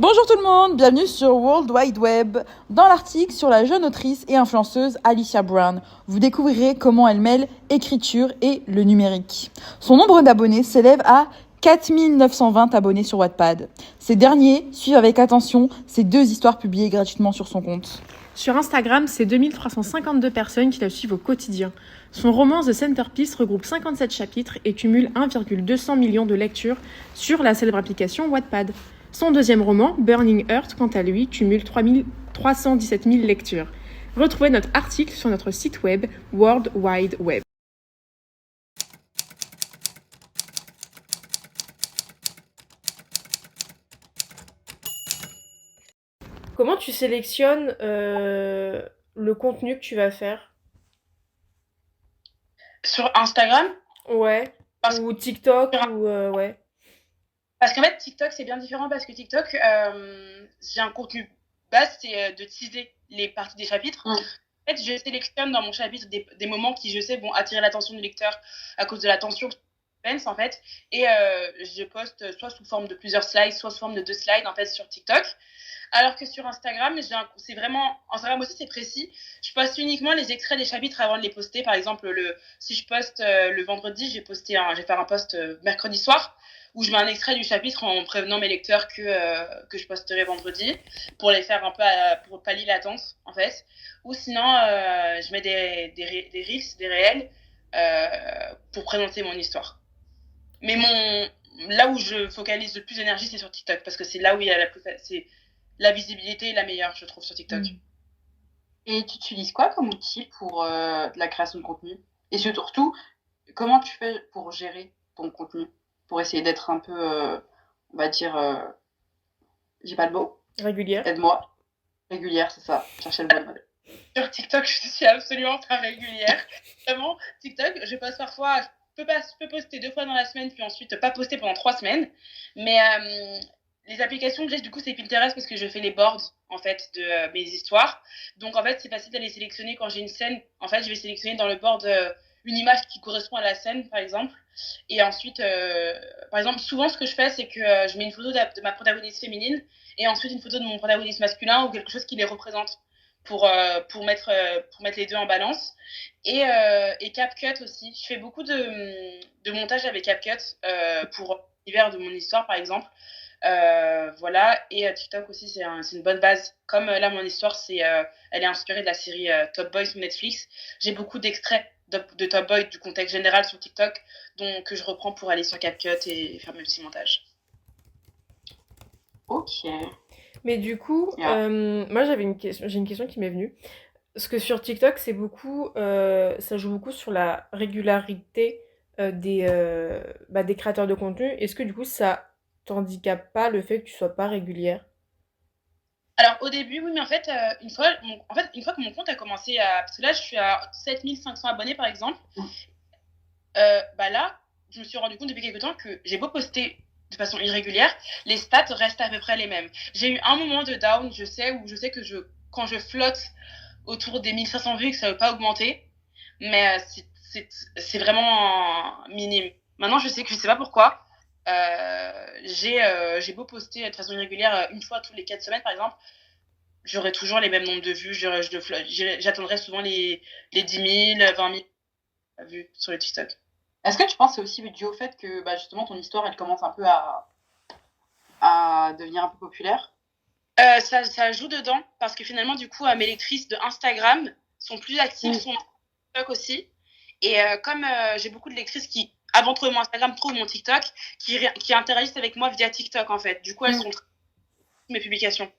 Bonjour tout le monde, bienvenue sur World Wide Web. Dans l'article sur la jeune autrice et influenceuse Alicia Brown, vous découvrirez comment elle mêle écriture et le numérique. Son nombre d'abonnés s'élève à 4920 abonnés sur Wattpad. Ces derniers suivent avec attention ces deux histoires publiées gratuitement sur son compte. Sur Instagram, c'est 2352 personnes qui la suivent au quotidien. Son roman The Centerpiece regroupe 57 chapitres et cumule 1,2 million de lectures sur la célèbre application Wattpad. Son deuxième roman, Burning Earth, quant à lui, cumule 317 000 lectures. Retrouvez notre article sur notre site web World Wide Web. Comment tu sélectionnes le contenu que tu vas faire? Sur Instagram, Ouais. parce Ou TikTok, que- ou ouais. parce qu'en fait, TikTok, c'est bien différent parce que TikTok, j'ai un contenu base, c'est de teaser les parties des chapitres. En fait, je sélectionne dans mon chapitre des moments qui, je sais, vont attirer l'attention du lecteur à cause de la tension que je pense, en fait. Et je poste soit sous forme de plusieurs slides, soit sous forme de 2 slides, en fait, sur TikTok. Alors que sur Instagram, c'est vraiment... Instagram aussi, c'est précis. Je poste uniquement les extraits des chapitres avant de les poster. Par exemple, si je poste le vendredi, je vais faire un post mercredi soir où je mets un extrait du chapitre en prévenant mes lecteurs que je posterai vendredi pour les faire un peu pour pallier l'attente, en fait. Ou sinon, je mets des reels, des réels pour présenter mon histoire. Mais là où je focalise le plus d'énergie, c'est sur TikTok parce que c'est là où il y a la visibilité est la meilleure, je trouve, sur TikTok. Et tu utilises quoi comme outil pour de la création de contenu? Et surtout, comment tu fais pour gérer ton contenu? Pour essayer d'être un peu, on va dire, j'ai pas le mot, Régulière. aide-moi. Régulière, c'est ça, chercher le bon mot. Sur TikTok, je suis absolument pas régulière. Vraiment, TikTok, je poste parfois, je peux poster 2 fois dans la semaine, puis ensuite pas poster pendant 3 semaines. Mais les applications que j'ai, du coup, c'est Pinterest parce que je fais les boards, en fait, de mes histoires. Donc, en fait, c'est facile d'aller sélectionner quand j'ai une scène. En fait, je vais sélectionner dans le board une image qui correspond à la scène, par exemple. Et ensuite, par exemple, souvent, ce que je fais, c'est que je mets une photo de ma protagoniste féminine et ensuite une photo de mon protagoniste masculin ou quelque chose qui les représente pour mettre les deux en balance. Et CapCut aussi. Je fais beaucoup de montage avec CapCut pour l'hiver de mon histoire, par exemple. Voilà. Et TikTok aussi, c'est une bonne base. Comme là, mon histoire, elle est inspirée de la série Top Boy sur Netflix. J'ai beaucoup d'extraits de Top Boy du contexte général sur TikTok, donc que je reprends pour aller sur CapCut et faire mes petits montages. Ok. Mais du coup, moi j'ai une question qui m'est venue. Parce que sur TikTok, c'est beaucoup, ça joue beaucoup sur la régularité des créateurs de contenu. Est-ce que du coup, ça t'handicape pas le fait que tu sois pas régulière? Alors au début, oui, mais en fait, une fois que mon compte a commencé à... Parce que là, je suis à 7500 abonnés, par exemple. Là, je me suis rendu compte depuis quelques temps que j'ai beau poster de façon irrégulière, les stats restent à peu près les mêmes. J'ai eu un moment de down, où je sais que quand je flotte autour des 1500 vues, que ça ne veut pas augmenter, mais c'est vraiment minime. Maintenant, je sais pas pourquoi. J'ai beau poster de façon irrégulière une fois tous les 4 semaines, par exemple, j'aurai toujours les mêmes nombres de vues. J'atteindrai souvent les 10 000, 20 000 vues sur le TikTok. Est-ce que tu penses que c'est aussi dû au fait que justement ton histoire elle commence un peu à devenir un peu populaire? Ça joue dedans parce que finalement, du coup, mes lectrices de Instagram sont plus actives sur TikTok aussi. Et comme j'ai beaucoup de lectrices qui, avant de trouver mon Instagram, trouvent mon TikTok, qui interagissent avec moi via TikTok en fait. Du coup, elles sont mes publications.